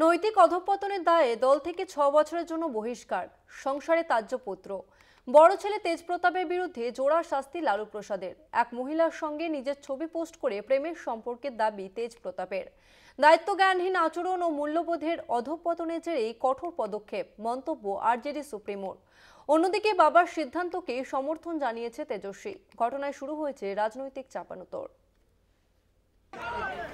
নৈতিক অধঃপতনের দায়ে দল থেকে ৬ বছরের জন্য বহিষ্কার, সংসারে ত্যাজ্যপুত্র। বড় ছেলে তেজপ্রতাপের বিরুদ্ধে জোড়া শাস্তি লালু প্রসাদের। এক মহিলার সঙ্গে নিজের ছবি পোস্ট করে প্রেমের সম্পর্কের দাবি তেজপ্রতাপের। দায়িত্বজ্ঞানহীন আচরণ ও মূল্যবোধের অধঃপতনের জেরেই কঠোর পদক্ষেপ, মন্তব্য আরজেডি সুপ্রিমোর। অন্যদিকে বাবার সিদ্ধান্তকে সমর্থন জানিয়েছে তেজস্বী। ঘটনায় শুরু হয়েছে রাজনৈতিক চাপানোতর।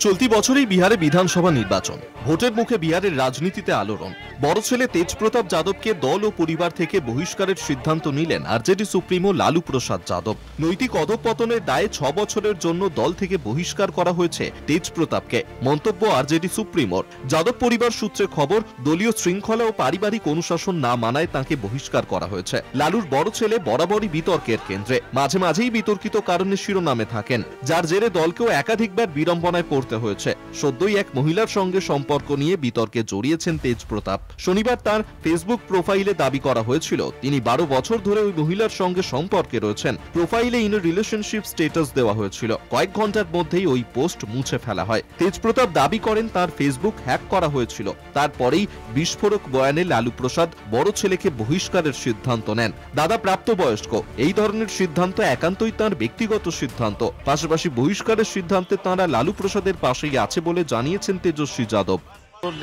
চলতি বছরেই বিহারে বিধানসভা নির্বাচন। ভোটের মুখে বিহারের রাজনীতিতে আলোড়ন। বড় ছেলে তেজপ্রতাপ যাদবকে দল ও পরিবার থেকে বহিষ্কারের সিদ্ধান্ত নিলেন আরজেডি সুপ্রিমো লালু প্রসাদ যাদব। নৈতিক অধঃপতনের দায়ে ৬ বছরের জন্য দল থেকে বহিষ্কার করা হয়েছে তেজপ্রতাপকে, মন্তব্য আরজেডি সুপ্রিমোর। যাদব পরিবার সূত্রে খবর, দলীয় শৃঙ্খলা ও পারিবারিক অনুশাসন না মানায় তাঁকে বহিষ্কার করা হয়েছে। লালুর বড় ছেলে বরাবরই বিতর্কের কেন্দ্রে, মাঝে মাঝেই বিতর্কিত কারণে শিরোনামে থাকেন, যার জেরে দলকেও একাধিকবার বিড়ম্বনায় পড়তে হয়েছে। সদ্যই এক মহিলার সঙ্গে সম্পর্ক নিয়ে বিতর্কে জড়িয়েছেন তেজপ্রতাপ। শনিবার তার ফেসবুক প্রোফাইলে দাবি করা হয়েছিল তিনি ১২ বছর ধরে ওই মহিলার সঙ্গে সম্পর্কে রয়েছেন। প্রোফাইলে ইন রিলেশনশিপ স্ট্যাটাস দেওয়া হয়েছিল। কয়েক ঘন্টার মধ্যেই ওই পোস্ট মুছে ফেলা হয়। তেজপ্রতাপ দাবি করেন তার ফেসবুক হ্যাক করা হয়েছিল। তারপরেই বিস্ফোরক বয়ানে লালু প্রসাদ বড় ছেলেকে বহিষ্কারের সিদ্ধান্ত নেন। দাদা প্রাপ্তবয়স্ক, এই ধরনের সিদ্ধান্ত একান্তই তাঁর ব্যক্তিগত সিদ্ধান্ত। পাশাপাশি বহিষ্কারের সিদ্ধান্তে তাঁরা লালু প্রসাদের পাশেই আছে বলে জানিয়েছেন তেজস্বী যাদব।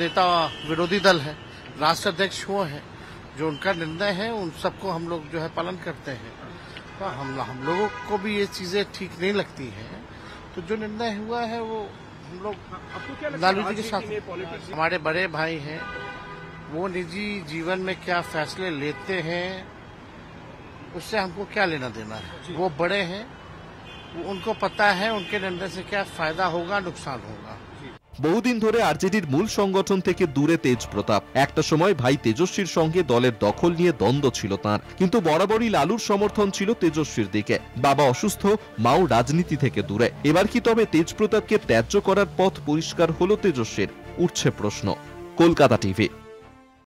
नेता विरोधी दल है, राष्ट्र अध्यक्ष वो है, जो उनका निर्णय है उन सबको हम लोग जो है पालन करते हैं। तो हम लोगों को भी ये चीजें ठीक नहीं लगती है। तो जो निर्णय हुआ है वो हम लोग लालू जी के साथ, हमारे बड़े भाई हैं, वो निजी जीवन में क्या फैसले लेते हैं उससे हमको क्या लेना देना है। वो बड़े हैं, उनको पता है उनके निर्णय से क्या फायदा होगा नुकसान होगा। বহুদিন ধরে আরজেডির মূল সংগঠন থেকে দূরে তেজপ্রতাপ। একটা সময় ভাই তেজস্বীর সঙ্গে দলের দখল নিয়ে দ্বন্দ্ব ছিল তাঁর, কিন্তু বরাবরই লালুর সমর্থন ছিল তেজস্বীর দিকে। বাবা অসুস্থ, মাও রাজনীতি থেকে দূরে। এবার কি তবে তেজপ্রতাপকে ত্যায্য করার পথ পরিষ্কার হলো তেজস্বীর? উঠছে প্রশ্ন। কলকাতা টিভি।